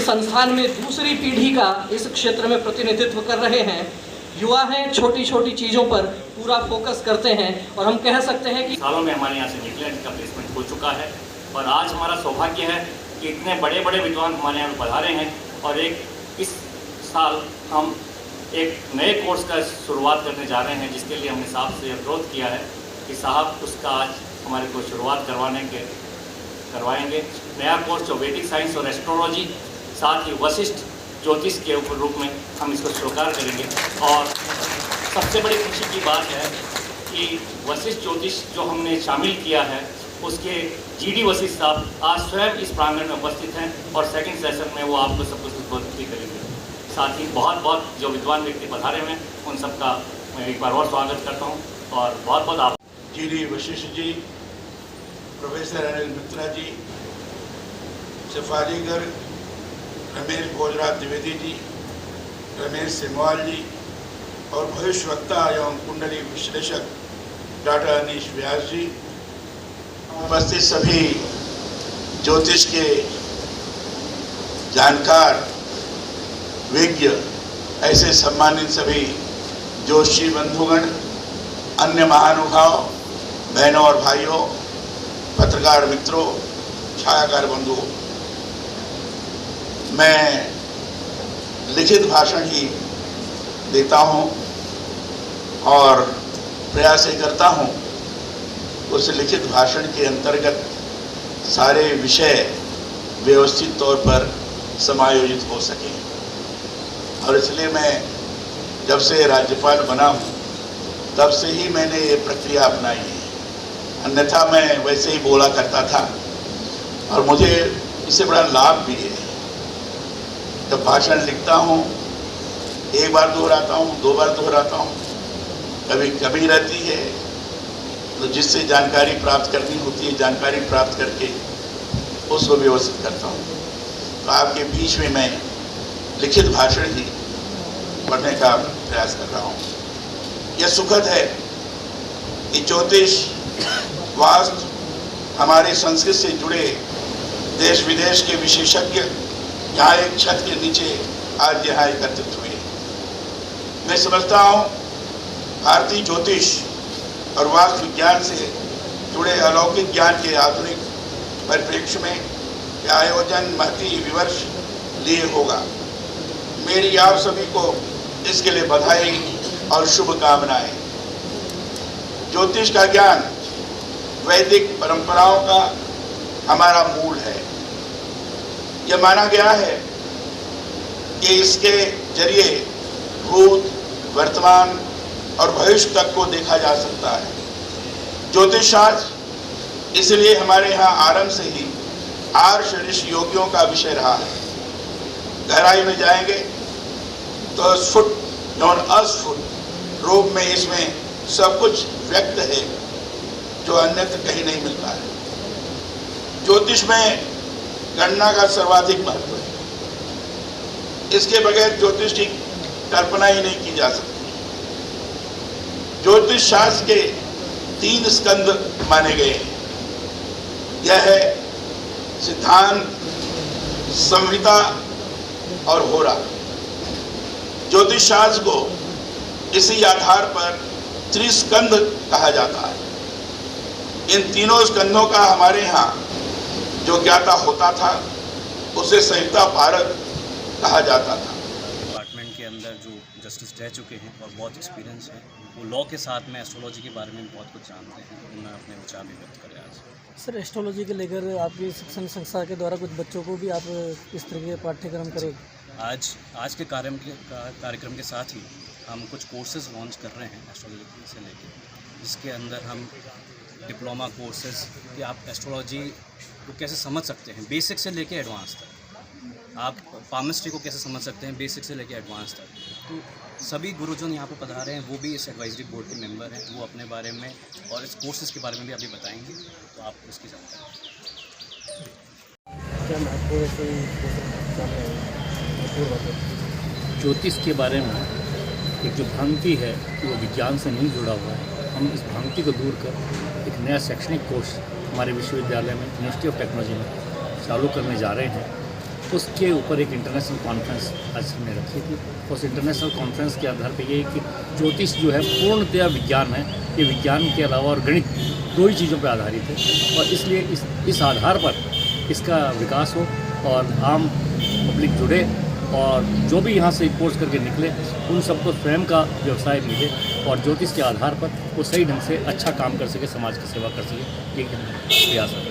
संस्थान में दूसरी पीढ़ी का इस क्षेत्र में प्रतिनिधित्व कर रहे हैं। युवा हैं, छोटी छोटी चीज़ों पर पूरा फोकस करते हैं और हम कह सकते हैं कि सालों में हमारे यहाँ से निकले, इनका प्लेसमेंट हो चुका है और आज हमारा सौभाग्य है कि इतने बड़े बड़े विद्वान हमारे यहाँ पधारे हैं और इस साल हम एक नए कोर्स का शुरुआत करने जा रहे हैं, जिसके लिए हमने साहब से अनुरोध किया है कि साहब उसका आज हमारे को शुरुआत करवाएंगे। नया कोर्स जो वैदिक साइंस और एस्ट्रोलॉजी, साथ ही वशिष्ठ ज्योतिष के रूप में हम इसको स्वीकार करेंगे। और सबसे बड़ी खुशी की बात है कि वशिष्ठ ज्योतिष जो हमने शामिल किया है, उसके जीडी वशिष्ठ साहब आज स्वयं इस प्रांगण में उपस्थित हैं और सेकंड सेशन में वो आपको सब कुछ उद्बोधित करेंगे। साथ ही बहुत बहुत जो विद्वान व्यक्ति पधारे हुए हैं, उन सबका मैं एक बार और स्वागत करता हूँ और बहुत बहुत आप जीडी वशिष्ठ जी, प्रोफेसर अनिल मित्रा जी, सफारीगर रमेश भोजराज द्विवेदी जी, रमेश सिमवाल जी और भविष्यवक्ता एवं कुंडली विश्लेषक डॉक्टर अनीश व्यास जी, उपस्थित सभी ज्योतिष के जानकार विज्ञ, ऐसे सम्मानित सभी ज्योतिषी बंधुगण, अन्य महानुभाव, बहनों और भाइयों, पत्रकार मित्रों, छायाकार बंधुओं, मैं लिखित भाषण ही देता हूं और प्रयास ये करता हूं उस लिखित भाषण के अंतर्गत सारे विषय व्यवस्थित तौर पर समायोजित हो सके। और इसलिए मैं जब से राज्यपाल बना हूं, तब से ही मैंने ये प्रक्रिया अपनाई है। अन्यथा मैं वैसे ही बोला करता था और मुझे इससे बड़ा लाभ भी है। जब भाषण लिखता हूँ, एक बार दोहराता हूँ, दो बार दोहराता हूँ, कभी कमी रहती है तो जिससे जानकारी प्राप्त करनी होती है, जानकारी प्राप्त करके उसको व्यवस्थित करता हूँ। तो आपके बीच में मैं लिखित भाषण ही पढ़ने का प्रयास कर रहा हूँ। यह सुखद है कि ज्योतिष, वास्तु, हमारे संस्कृति से जुड़े देश विदेश के विशेषज्ञ यहाँ एक छत के नीचे आज यहाँ एकत्रित हुए। मैं समझता हूँ भारतीय ज्योतिष और वास्तु विज्ञान से जुड़े अलौकिक ज्ञान के आधुनिक परिप्रेक्ष्य में यह आयोजन महती विमर्श लिए होगा। मेरी आप सभी को इसके लिए बधाई और शुभकामनाएं। ज्योतिष का ज्ञान वैदिक परंपराओं का हमारा मूल है। यह माना गया है कि इसके जरिए भूत, वर्तमान और भविष्य तक को देखा जा सकता है। ज्योतिष शास्त्र इसलिए हमारे यहाँ आरंभ से ही आर्ष ऋषि योगियों का विषय रहा है। गहराई में जाएंगे तो स्फुट एवं अस्फुट रूप में इसमें सब कुछ व्यक्त है जो अन्यत्र कहीं नहीं मिलता है। ज्योतिष में गणना का सर्वाधिक महत्व है। इसके बगैर ज्योतिष की कल्पना ही नहीं की जा सकती। ज्योतिष शास्त्र के 3 स्कंद माने गए हैं। यह है सिद्धांत, संहिता और होरा। ज्योतिष शास्त्र को इसी आधार पर त्रिस्कंद कहा जाता है। इन तीनों स्कंदों का हमारे यहाँ जो ज्ञाता होता था उसे संहिता पारक कहा जाता था। डिपार्टमेंट के अंदर जो जस्टिस रह चुके हैं और बहुत एक्सपीरियंस है, वो लॉ के साथ में एस्ट्रोलॉजी के बारे में बहुत कुछ जानते हैं। उन्होंने अपने विचार भी व्यक्त करे आज। सर, एस्ट्रोलॉजी के लेकर आपकी शिक्षण संस्था के द्वारा कुछ बच्चों को भी आप इस तरह के पाठ्यक्रम करें? आज के कार्यक्रम के साथ ही हम कुछ कोर्सेज लॉन्च कर रहे हैं एस्ट्रोलॉजी से लेकर, जिसके अंदर हम डिप्लोमा कोर्सेज कि आप एस्ट्रोलॉजी को कैसे समझ सकते हैं बेसिक से लेकर एडवांस तक, आप पामिस्ट्री को कैसे समझ सकते हैं बेसिक से लेकर एडवांस तक। तो सभी गुरुजन यहाँ पे पधारे हैं, वो भी इस एडवाइजरी बोर्ड के मेंबर हैं। वो अपने बारे में और इस कोर्सेज के बारे में भी अभी बताएंगे, तो आप उसकी जानकारी। ज्योतिष के बारे में एक जो भ्रांति है कि वो विज्ञान से नहीं जुड़ा हुआ है, हम इस भ्रांति को दूर कर एक नया शैक्षणिक कोर्स हमारे विश्वविद्यालय में, यूनिवर्सिटी ऑफ टेक्नोलॉजी में चालू करने जा रहे हैं। उसके ऊपर एक इंटरनेशनल कॉन्फ्रेंस आज हमने रखी थी। उस इंटरनेशनल कॉन्फ्रेंस के आधार पे ये कि ज्योतिष जो है पूर्णतया विज्ञान है, ये विज्ञान के अलावा और गणित दो ही चीज़ों पर आधारित है, और इसलिए इस आधार पर इसका विकास हो और आम पब्लिक जुड़े, और जो भी यहाँ से कोर्स करके निकले उन सबको स्वयं का व्यवसाय मिले और ज्योतिष के आधार पर वो सही ढंग से अच्छा काम कर सके, समाज की सेवा कर सके, ये प्रयास है।